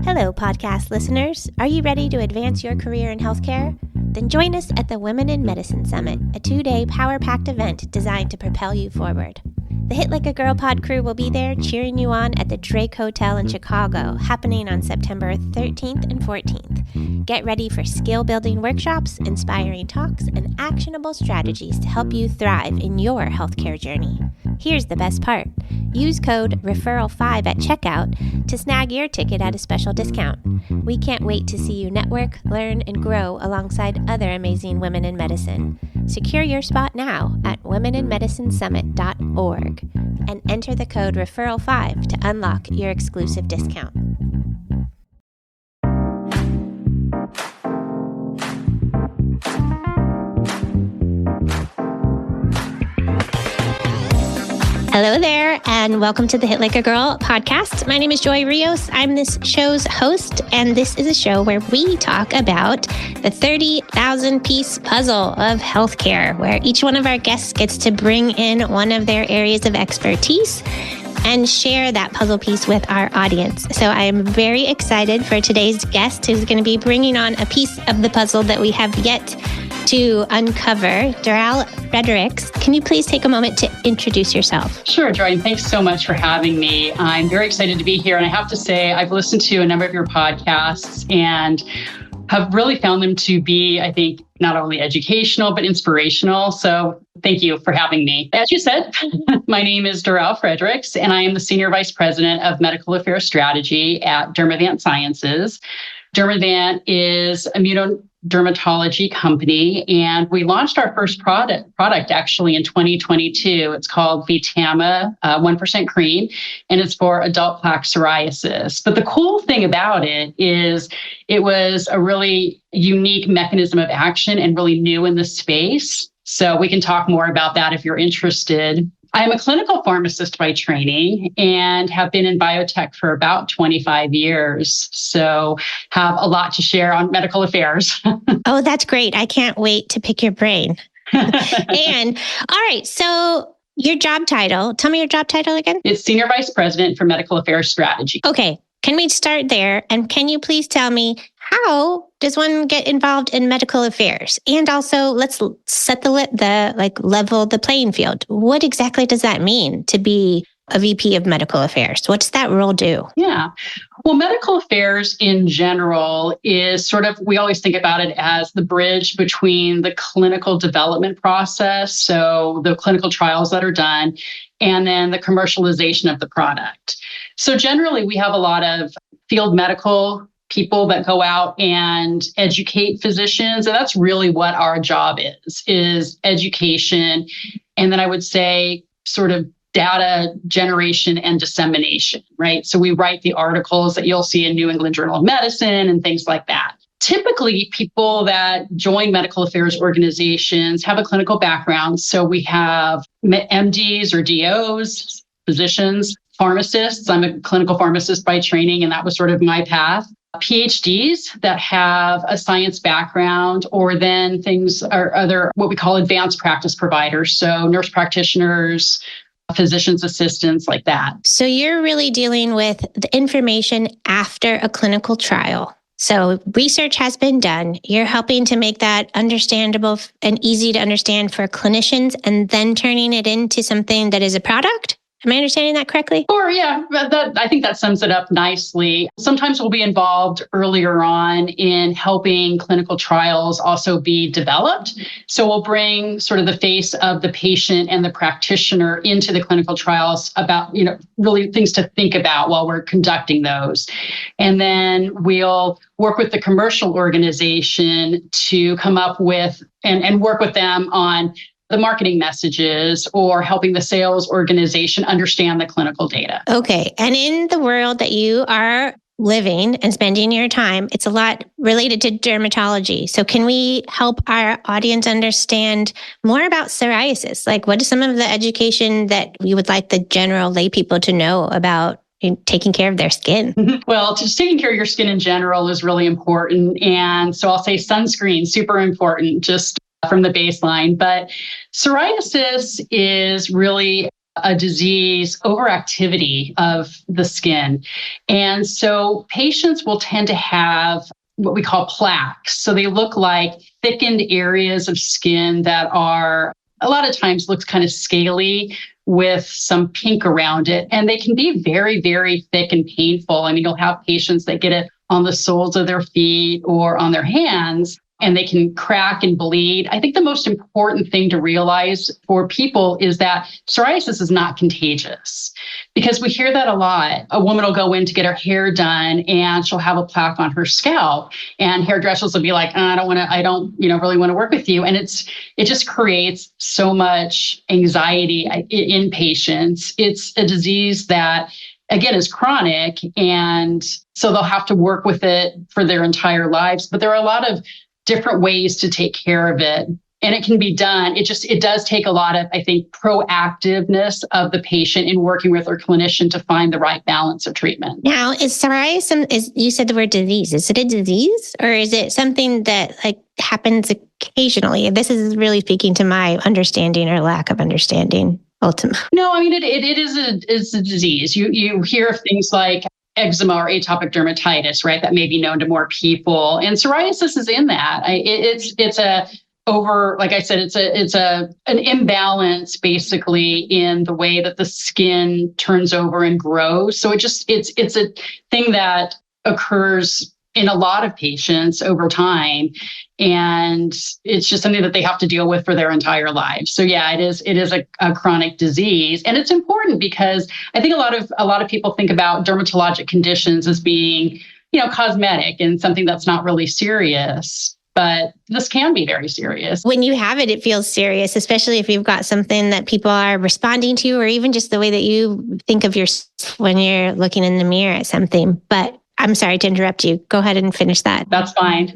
Hello, podcast listeners. Are you ready to advance your career in healthcare? Then join us at the Women in Medicine Summit, a 2-day power-packed event designed to propel you forward. The Hit Like a Girl pod crew will be there cheering you on at the Drake Hotel in Chicago, happening on September 13th and 14th. Get ready for skill-building workshops, inspiring talks, and actionable strategies to help you thrive in your healthcare journey. Here's the best part. Use code REFERRAL5 at checkout to snag your ticket at a special discount. We can't wait to see you network, learn, and grow alongside other amazing women in medicine. Secure your spot now at womeninmedicinesummit.org and enter the code REFERRAL5 to unlock your exclusive discount. Hello there, and welcome to the Hit Like a Girl podcast. My name is Joy Rios. I'm this show's host, and this is a show where we talk about the 30,000-piece puzzle of healthcare, where each one of our guests gets to bring in one of their areas of expertise and share that puzzle piece with our audience. So I am very excited for today's guest, who's going to be bringing on a piece of the puzzle that we have yet to uncover. Doral Fredericks, can you please take a moment to introduce yourself? Sure, Joy. Thanks so much for having me. I'm very excited to be here. And I have to say, I've listened to a number of your podcasts and have really found them to be, I think, not only educational, but inspirational. So thank you for having me. As you said, my name is Doral Fredericks, and I am the Senior Vice President of Medical Affairs Strategy at Dermavant Sciences. Dermavant is dermatology company, and we launched our first product actually in 2022. It's called VTAMA 1% cream, and it's for adult plaque psoriasis. But the cool thing about it is it was a really unique mechanism of action and really new in the space. So we can talk more about that if you're interested. I'm a clinical pharmacist by training and have been in biotech for about 25 years. So have a lot to share on medical affairs. Oh, that's great. I can't wait to pick your brain. And all right, so your job title, tell me your job title again. It's Senior Vice President for Medical Affairs Strategy. Okay, can we start there? And can you please tell me, how does one get involved in medical affairs? And also, let's set level the playing field. What exactly does that mean to be a VP of medical affairs? What's that role do? Yeah. Well, medical affairs in general is we always think about it as the bridge between the clinical development process, so the clinical trials that are done, and then the commercialization of the product. So generally, we have a lot of field medical people that go out and educate physicians. And that's really what our job is education. And then I would say sort of data generation and dissemination, right? So we write the articles that you'll see in New England Journal of Medicine and things like that. Typically, people that join medical affairs organizations have a clinical background. So we have MDs or DOs, physicians, pharmacists. I'm a clinical pharmacist by training, and that was sort of my path. PhDs that have a science background, or then things are other, what we call advanced practice providers. So nurse practitioners, physician's assistants, like that. So you're really dealing with the information after a clinical trial. So research has been done. You're helping to make that understandable and easy to understand for clinicians, and then turning it into something that is a product? Am I understanding that correctly? Or yeah, I think that sums it up nicely. Sometimes we'll be involved earlier on in helping clinical trials also be developed. So we'll bring sort of the face of the patient and the practitioner into the clinical trials about, really things to think about while we're conducting those. And then we'll work with the commercial organization to come up with and work with them on the marketing messages, or helping the sales organization understand the clinical data. Okay. And in the world that you are living and spending your time, it's a lot related to dermatology. So can we help our audience understand more about psoriasis? Like, what is some of the education that you would like the general lay people to know about taking care of their skin? Well, just taking care of your skin in general is really important. And so I'll say sunscreen, super important, just from the baseline. But psoriasis is really a disease overactivity of the skin. And so patients will tend to have what we call plaques. So they look like thickened areas of skin that are a lot of times looks kind of scaly with some pink around it. And they can be very, very thick and painful. I mean, you'll have patients that get it on the soles of their feet or on their hands, and they can crack and bleed. I think the most important thing to realize for people is that psoriasis is not contagious, because we hear that a lot. A woman will go in to get her hair done and she'll have a plaque on her scalp, and hairdressers will be like, I don't really want to work with you. And it just creates so much anxiety in patients. It's a disease that, again, is chronic. And so they'll have to work with it for their entire lives. But there are a lot of different ways to take care of it. And it can be done. It does take a lot of, I think, proactiveness of the patient in working with their clinician to find the right balance of treatment. Now, is psoriasis, you said the word disease. Is it a disease, or is it something that happens occasionally? This is really speaking to my understanding or lack of understanding, ultimately. No, I mean, it is a disease. You hear of things like eczema or atopic dermatitis, right? That may be known to more people. And psoriasis is in that. Like I said, it's an imbalance basically in the way that the skin turns over and grows. So it's a thing that occurs in a lot of patients over time. And it's just something that they have to deal with for their entire lives. So yeah, it is a chronic disease. And it's important because I think a lot of people think about dermatologic conditions as being, cosmetic and something that's not really serious. But this can be very serious. When you have it, it feels serious, especially if you've got something that people are responding to, or even just the way that you think of yourself when you're looking in the mirror at something. But I'm sorry to interrupt you. Go ahead and finish that. That's fine.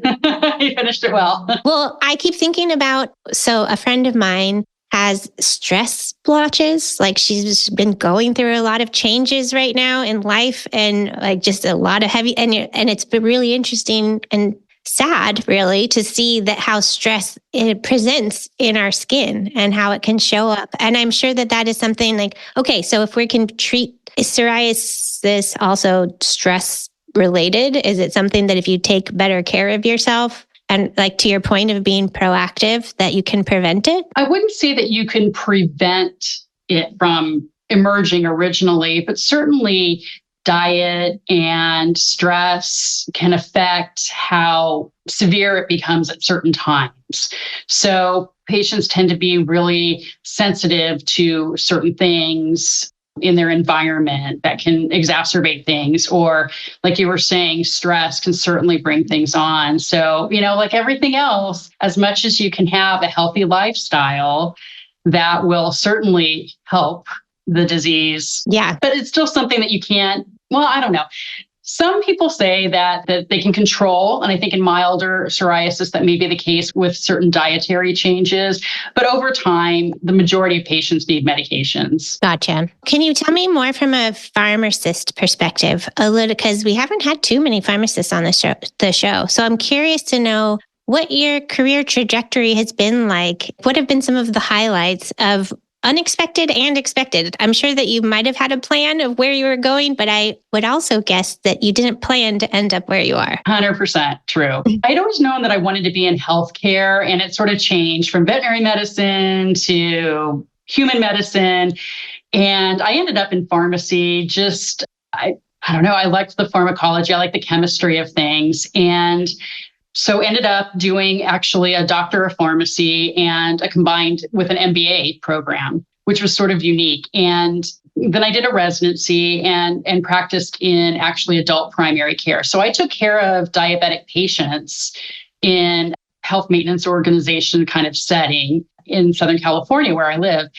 You finished it well. Well, I keep thinking about, so a friend of mine has stress blotches. She's been going through a lot of changes right now in life, and just a lot of heavy, and it's been really interesting and sad, really, to see that how stress it presents in our skin and how it can show up. And I'm sure that is something okay, so if we can treat psoriasis also stress related, is it something that if you take better care of yourself and to your point of being proactive, that you can prevent it? I wouldn't say that you can prevent it from emerging originally, but certainly diet and stress can affect how severe it becomes at certain times. So patients tend to be really sensitive to certain things in their environment that can exacerbate things, or like you were saying, stress can certainly bring things on. So, like everything else, as much as you can have a healthy lifestyle, that will certainly help the disease. Yeah. But it's still something that you can't, I don't know. Some people say that they can control, and I think in milder psoriasis that may be the case with certain dietary changes. But over time, the majority of patients need medications. Gotcha. Can you tell me more from a pharmacist perspective, a little, because we haven't had too many pharmacists on the show. So I'm curious to know what your career trajectory has been like. What have been some of the highlights of unexpected and expected? I'm sure that you might have had a plan of where you were going, but I would also guess that you didn't plan to end up where you are. 100% true. I'd always known that I wanted to be in healthcare, and it sort of changed from veterinary medicine to human medicine. And I ended up in pharmacy. I don't know, I liked the pharmacology, I liked the chemistry of things. And so ended up doing actually a doctor of pharmacy and a combined with an MBA program, which was sort of unique. And then I did a residency and practiced in actually adult primary care. So I took care of diabetic patients in health maintenance organization kind of setting in Southern California where I live.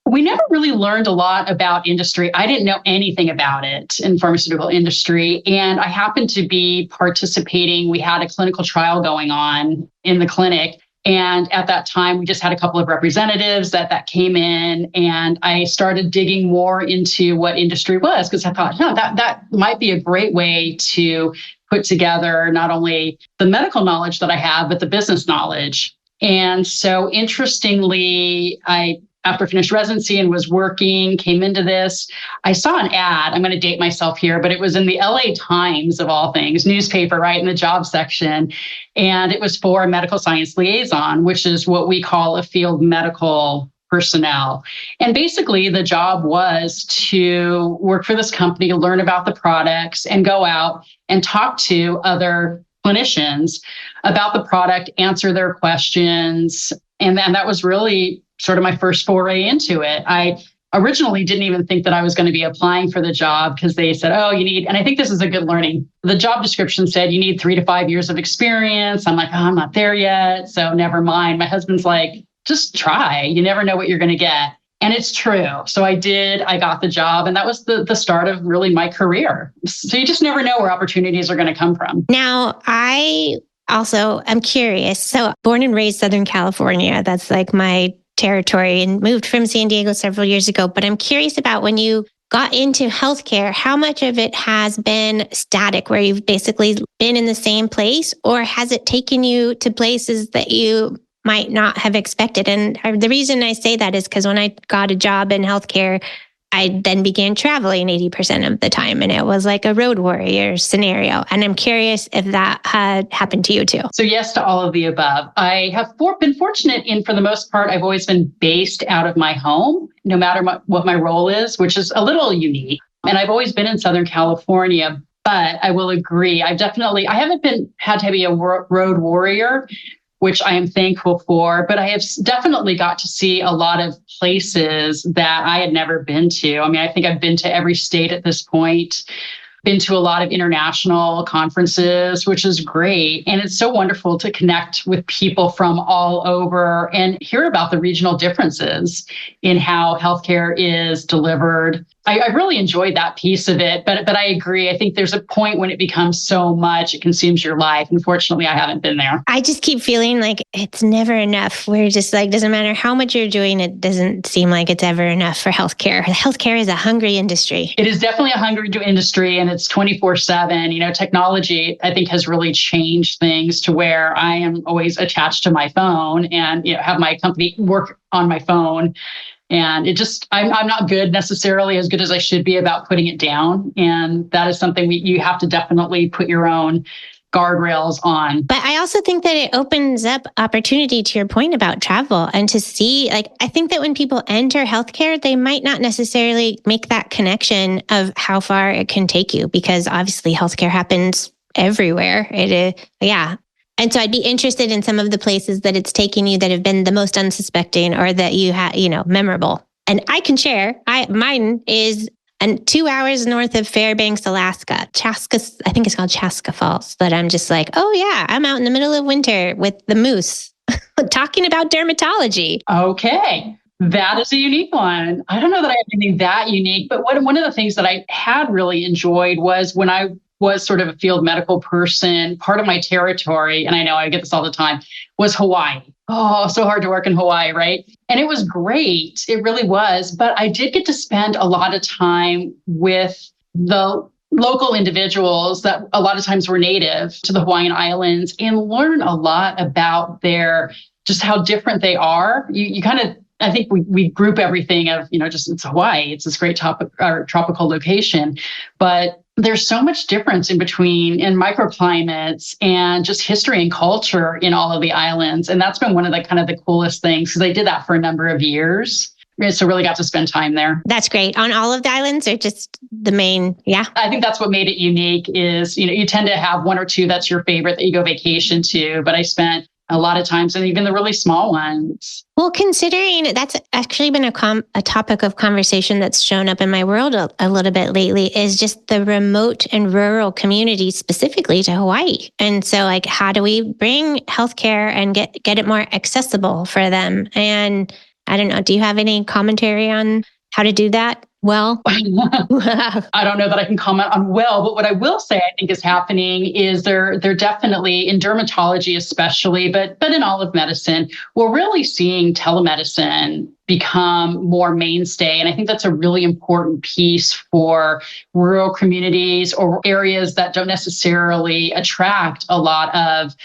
We never really learned a lot about industry. I didn't know anything about it in pharmaceutical industry. And I happened to be participating. We had a clinical trial going on in the clinic. And at that time, we just had a couple of representatives that came in, and I started digging more into what industry was, because I thought, that might be a great way to put together not only the medical knowledge that I have, but the business knowledge. And so interestingly, I after I finished residency and was working, came into this, I saw an ad. I'm going to date myself here, but it was in the LA Times of all things, newspaper, right in the job section. And it was for a medical science liaison, which is what we call a field medical personnel. And basically the job was to work for this company, learn about the products, and go out and talk to other clinicians about the product, answer their questions. And then that was really sort of my first foray into it. I originally didn't even think that I was going to be applying for the job because they said, oh, you need, and I think this is a good learning. The job description said you need 3 to 5 years of experience. I'm like, oh, I'm not there yet. So never mind. My husband's like, just try. You never know what you're going to get. And it's true. So I got the job, and that was the start of really my career. So you just never know where opportunities are going to come from. Now, I also am curious. So born and raised Southern California, that's like my territory, and moved from San Diego several years ago. But I'm curious about when you got into healthcare, how much of it has been static, where you've basically been in the same place, or has it taken you to places that you might not have expected? And the reason I say that is because when I got a job in healthcare, I then began traveling 80% of the time. And it was like a road warrior scenario. And I'm curious if that had happened to you too. So yes to all of the above. I have been fortunate in, for the most part, I've always been based out of my home, no matter what my role is, which is a little unique. And I've always been in Southern California, but I will agree. I haven't had to be a road warrior, which I am thankful for, but I have definitely got to see a lot of places that I had never been to. I mean, I think I've been to every state at this point, been to a lot of international conferences, which is great. And it's so wonderful to connect with people from all over and hear about the regional differences in how healthcare is delivered. I really enjoyed that piece of it, but I agree. I think there's a point when it becomes so much, it consumes your life. Unfortunately, I haven't been there. I just keep feeling like it's never enough. We're just like, doesn't matter how much you're doing, it doesn't seem like it's ever enough for healthcare. Healthcare is a hungry industry. It is definitely a hungry industry, and it's 24/7. You know, technology, I think, has really changed things to where I am always attached to my phone and, you know, have my company work on my phone. And I'm not good necessarily as good as I should be about putting it down. And that is something you have to definitely put your own guardrails on. But I also think that it opens up opportunity, to your point about travel, and to see, like, I think that when people enter healthcare, they might not necessarily make that connection of how far it can take you, because obviously healthcare happens everywhere. It is, yeah. And so I'd be interested in some of the places that it's taken you that have been the most unsuspecting, or that you had, memorable. And I can share, mine is 2 hours north of Fairbanks, Alaska, Chaska, I think it's called Chaska Falls, that I'm just like, oh yeah, I'm out in the middle of winter with the moose talking about dermatology. Okay. That is a unique one. I don't know that I have anything that unique, but one of the things that I had really enjoyed was when I was sort of a field medical person, part of my territory, and I know I get this all the time, was Hawaii. Oh, so hard to work in Hawaii, right? And it was great. It really was. But I did get to spend a lot of time with the local individuals that a lot of times were native to the Hawaiian Islands, and learn a lot about just how different they are. You kind of, I think we group everything of, just it's Hawaii. It's this great tropical location, but there's so much difference in microclimates and just history and culture in all of the islands. And that's been one of the coolest things, because I did that for a number of years. So really got to spend time there. That's great. On all of the islands, or just the main? Yeah. I think that's what made it unique is, you tend to have one or two that's your favorite that you go vacation to, but I spent a lot of times, and even the really small ones. Well, considering that's actually been a topic of conversation that's shown up in my world a little bit lately, is just the remote and rural communities, specifically to Hawaii. And so, like, how do we bring healthcare and get it more accessible for them? And I don't know, do you have any commentary on how to do that well? I don't know that I can comment on well, but what I will say I think is happening is they're definitely, in dermatology especially, but in all of medicine, we're really seeing telemedicine become more mainstay. And I think that's a really important piece for rural communities or areas that don't necessarily attract a lot of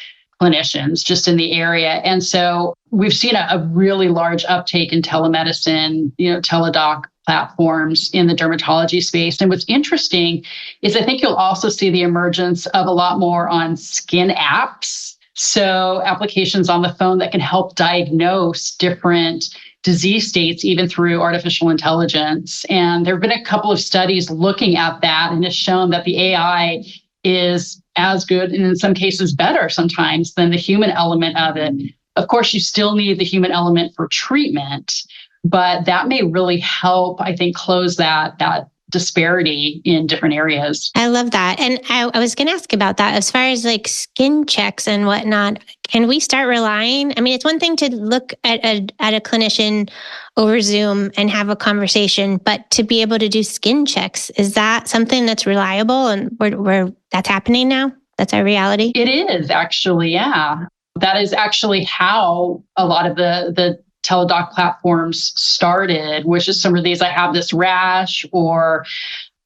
clinicians just in the area. And so we've seen a really large uptake in telemedicine, teledoc platforms in the dermatology space. And what's interesting is I think you'll also see the emergence of a lot more on skin apps. So applications on the phone that can help diagnose different disease states, even through artificial intelligence. And there have been a couple of studies looking at that, and it's shown that the AI is as good, and in some cases better sometimes, than the human element of it. Of course, you still need the human element for treatment, but that may really help, I think, close that disparity in different areas. I love that. And I was going to ask about that as far as like skin checks and whatnot. Can we start relying? I mean, it's one thing to look at a clinician over Zoom and have a conversation, but to be able to do skin checks, is that something that's reliable and where that's happening now? That's our reality? It is actually, yeah. That is actually how a lot of the teledoc platforms started, which is some of these, I have this rash or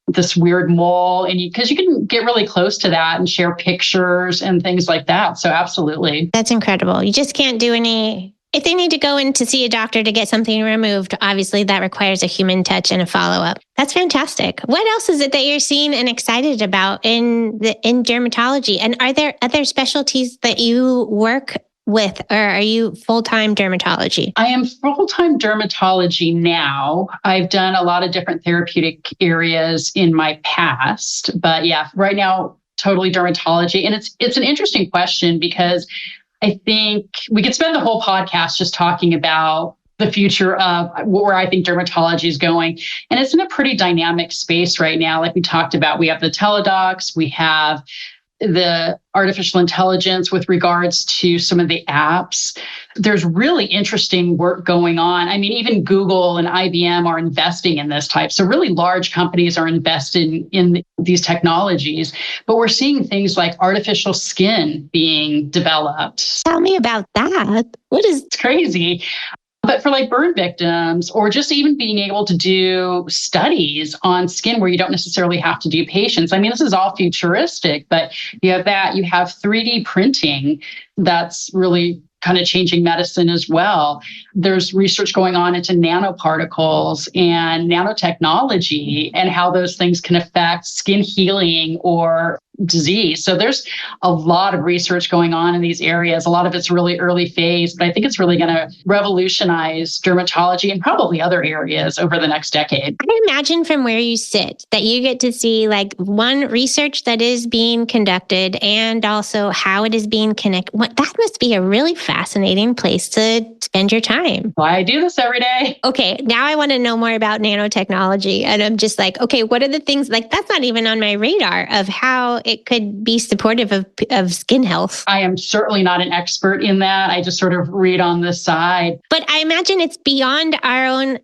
this weird mole, and because you can get really close to that and share pictures and things like that. So absolutely. That's incredible. You just can't do if they need to go in to see a doctor to get something removed, obviously that requires a human touch and a follow-up. That's fantastic. What else is it that you're seeing and excited about in dermatology? And are there other specialties that you work with, or are you full-time dermatology? I am full-time dermatology now. I've done a lot of different therapeutic areas in my past, but yeah, right now, totally dermatology. And it's an interesting question because I think we could spend the whole podcast just talking about the future of where I think dermatology is going. And it's in a pretty dynamic space right now. Like we talked about, we have the teledocs, we have the artificial intelligence with regards to some of the apps. There's really interesting work going on. I mean, even Google and IBM are investing in this type. So really large companies are investing in these technologies, but we're seeing things like artificial skin being developed. Tell me about that. It's crazy. But for like burn victims, or just even being able to do studies on skin where you don't necessarily have to do patients. I mean, this is all futuristic, but you have that. You have 3D printing that's really kind of changing medicine as well. There's research going on into nanoparticles and nanotechnology and how those things can affect skin healing or disease. So there's a lot of research going on in these areas. A lot of it's really early phase, but I think it's really going to revolutionize dermatology and probably other areas over the next decade. I imagine from where you sit that you get to see like one, research that is being conducted and also how it is being connected. That must be a really fascinating place to spend your time. Well, I do this every day. Okay, now I want to know more about nanotechnology. And I'm just like, okay, what are the things, like that's not even on my radar of how it could be supportive of skin health. I am certainly not an expert in that. I just sort of read on the side. But I imagine it's beyond our own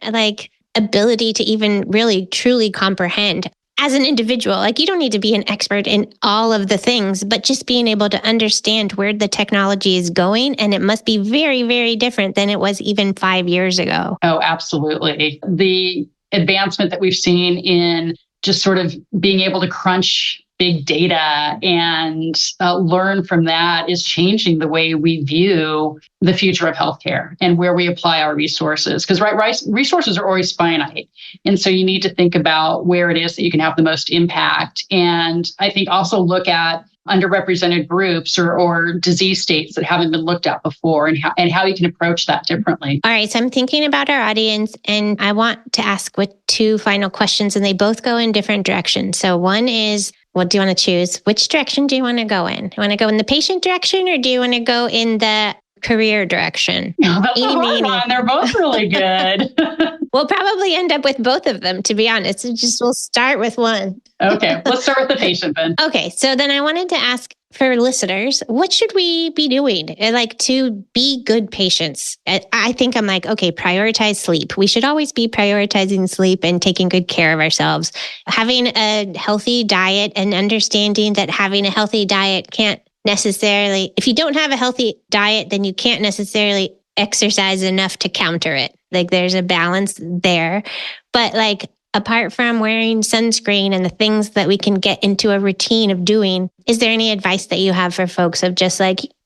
ability to even really truly comprehend as an individual. Like you don't need to be an expert in all of the things, but just being able to understand where the technology is going. And it must be very, very different than it was even 5 years ago. Oh, absolutely. The advancement that we've seen in just sort of being able to crunch big data and learn from that is changing the way we view the future of healthcare and where we apply our resources. Because resources are always finite. And so you need to think about where it is that you can have the most impact. And I think also look at underrepresented groups or disease states that haven't been looked at before and how you can approach that differently. All right. So I'm thinking about our audience and I want to ask with two final questions and they both go in different directions. So one is, what do you want to choose? Which direction do you want to go in? Do you want to go in the patient direction or do you want to go in the career direction? That's a hard one. They're both really good. We'll probably end up with both of them, to be honest. We'll start with one. Okay, let's start with the patient then. Okay, so then I wanted to ask for listeners, what should we be doing to be good patients? I think I'm okay, prioritize sleep. We should always be prioritizing sleep and taking good care of ourselves. Having a healthy diet and understanding that having a healthy diet can't necessarily, if you don't have a healthy diet, then you can't necessarily exercise enough to counter it. There's a balance there. But apart from wearing sunscreen and the things that we can get into a routine of doing, is there any advice that you have for folks of just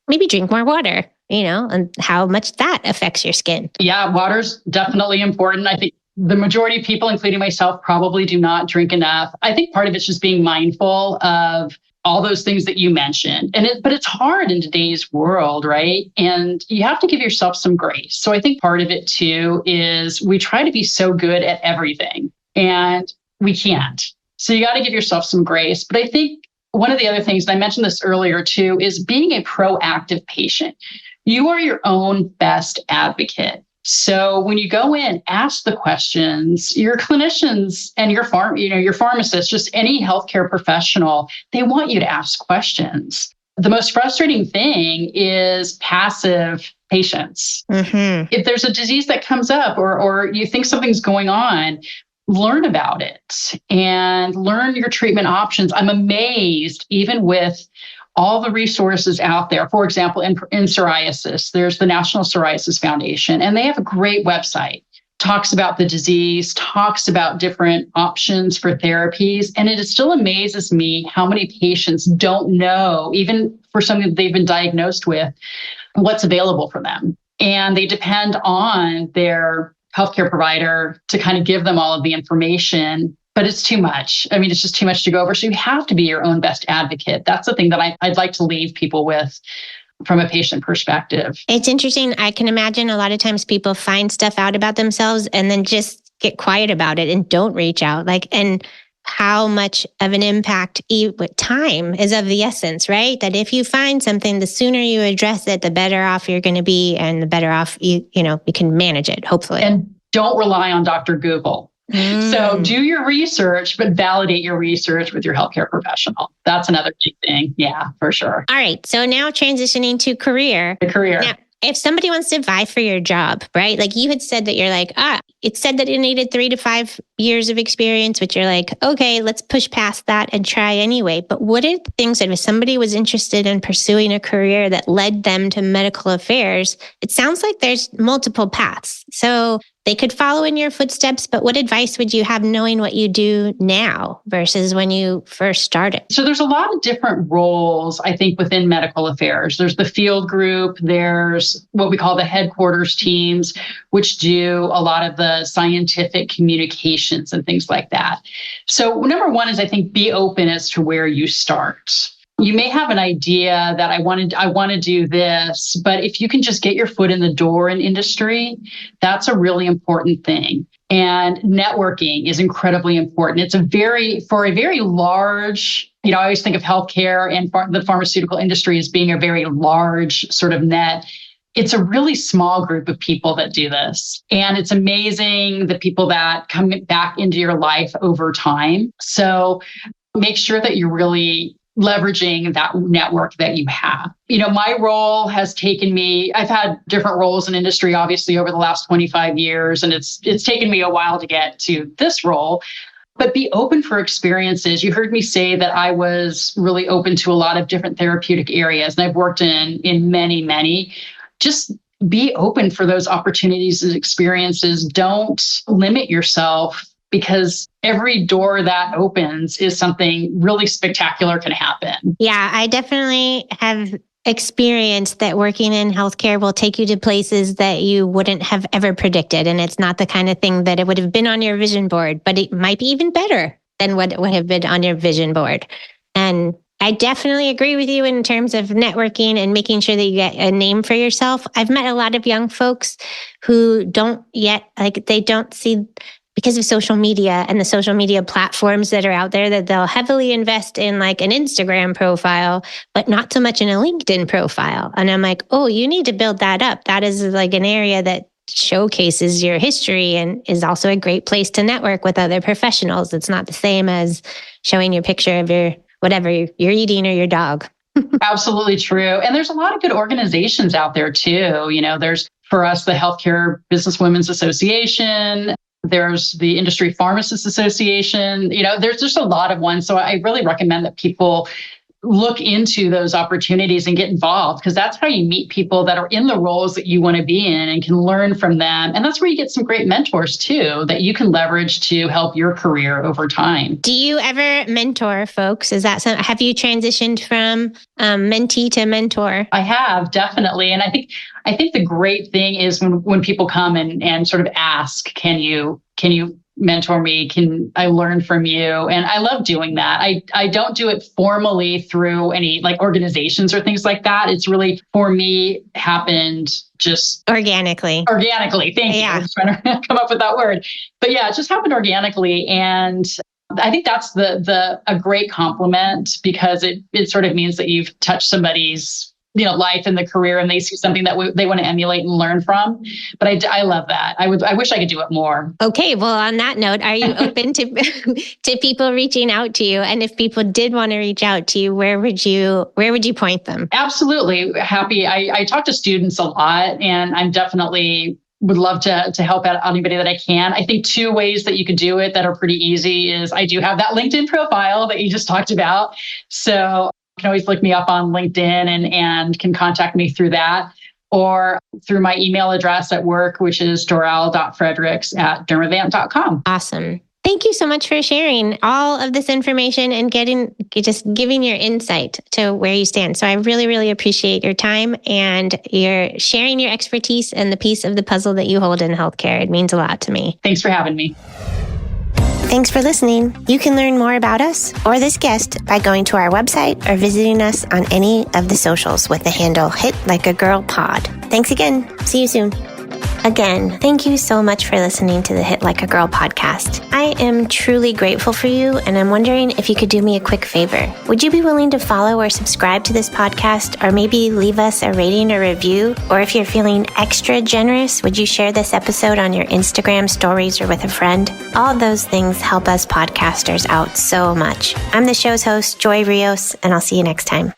maybe drink more water, and how much that affects your skin. Yeah, water's definitely important. I think the majority of people, including myself, probably do not drink enough. I think part of it's just being mindful of all those things that you mentioned. But it's hard in today's world, right? And you have to give yourself some grace. So I think part of it too is we try to be so good at everything and we can't. So you got to give yourself some grace. But I think one of the other things, and I mentioned this earlier too, is being a proactive patient. You are your own best advocate. So when you go in, ask the questions. Your clinicians and your pharmacists, just any healthcare professional, they want you to ask questions. The most frustrating thing is passive patients. Mm-hmm. If there's a disease that comes up or you think something's going on, learn about it and learn your treatment options. I'm amazed, even with all the resources out there. For example, in psoriasis, there's the National Psoriasis Foundation, and they have a great website, talks about the disease, talks about different options for therapies. And it still amazes me how many patients don't know, even for something that they've been diagnosed with, what's available for them. And they depend on their healthcare provider to kind of give them all of the information. But it's too much. I mean, it's just too much to go over. So you have to be your own best advocate. That's the thing that I'd like to leave people with from a patient perspective. It's interesting. I can imagine a lot of times people find stuff out about themselves and then just get quiet about it and don't reach out. And how much of an impact time is of the essence, right? That if you find something, the sooner you address it, the better off you're going to be, and the better off you can manage it, hopefully. And don't rely on Dr. Google. So do your research, but validate your research with your healthcare professional. That's another big thing. Yeah, for sure. All right. So now transitioning to career. The career. Now, if somebody wants to vie for your job, right? Like you had said that you're like, it said that it needed 3 to 5 years of experience, which you're like, okay, let's push past that and try anyway. But what are the things that if somebody was interested in pursuing a career that led them to medical affairs, it sounds like there's multiple paths. So they could follow in your footsteps, but what advice would you have knowing what you do now versus when you first started? So there's a lot of different roles, I think, within medical affairs. There's the field group, there's what we call the headquarters teams, which do a lot of the scientific communications and things like that. So number one is, I think, be open as to where you start. You may have an idea that I want to do this, but if you can just get your foot in the door in industry, that's a really important thing. And networking is incredibly important. It's for a very large, I always think of healthcare and the pharmaceutical industry as being a very large sort of net. It's a really small group of people that do this. And it's amazing the people that come back into your life over time. So make sure that you're really leveraging that network that you have. My role has taken me, I've had different roles in industry, obviously, over the last 25 years, and it's taken me a while to get to this role. But be open for experiences. You heard me say that I was really open to a lot of different therapeutic areas, and I've worked in many, many. Just be open for those opportunities and experiences. Don't limit yourself, because every door that opens is something really spectacular can happen. Yeah, I definitely have experienced that working in healthcare will take you to places that you wouldn't have ever predicted. And it's not the kind of thing that it would have been on your vision board, but it might be even better than what it would have been on your vision board. And I definitely agree with you in terms of networking and making sure that you get a name for yourself. I've met a lot of young folks who don't yet, they don't see, because of social media and the social media platforms that are out there, that they'll heavily invest in an Instagram profile, but not so much in a LinkedIn profile. And I'm like, oh, you need to build that up. That is an area that showcases your history and is also a great place to network with other professionals. It's not the same as showing your picture of your whatever you're eating or your dog. Absolutely true. And there's a lot of good organizations out there too. There's, for us, the Healthcare Business Women's Association. There's the Industry Pharmacists Association. There's just a lot of ones. So I really recommend that people look into those opportunities and get involved, because that's how you meet people that are in the roles that you want to be in and can learn from them. And that's where you get some great mentors too, that you can leverage to help your career over time. Do you ever mentor folks? Have you transitioned from mentee to mentor? I have, definitely. And I think the great thing is when people come and sort of ask, can you mentor me? Can I learn from you? And I love doing that. I don't do it formally through any like organizations or things like that. It's really, for me, happened just organically. Thank you. I was trying to come up with that word. But yeah, it just happened organically. And I think that's a great compliment, because it sort of means that you've touched somebody's life and the career, and they see something that they want to emulate and learn from. But I love that. I wish I could do it more. Okay. Well, on that note, are you open to people reaching out to you? And if people did want to reach out to you, where would you point them? Absolutely. Happy. I talk to students a lot, and I'm definitely would love to help out anybody that I can. I think 2 ways that you could do it that are pretty easy is I do have that LinkedIn profile that you just talked about. So you can always look me up on LinkedIn and can contact me through that, or through my email address at work, which is doral.fredericks@dermavant.com. Awesome. Thank you so much for sharing all of this information and giving your insight to where you stand. So I really, really appreciate your time and your sharing your expertise and the piece of the puzzle that you hold in healthcare. It means a lot to me. Thanks for having me. Thanks for listening. You can learn more about us or this guest by going to our website or visiting us on any of the socials with the handle Hit Like a Girl Pod. Thanks again. See you soon. Again, thank you so much for listening to the Hit Like a Girl podcast. I am truly grateful for you, and I'm wondering if you could do me a quick favor. Would you be willing to follow or subscribe to this podcast, or maybe leave us a rating or review? Or if you're feeling extra generous, would you share this episode on your Instagram stories or with a friend? All those things help us podcasters out so much. I'm the show's host, Joy Rios, and I'll see you next time.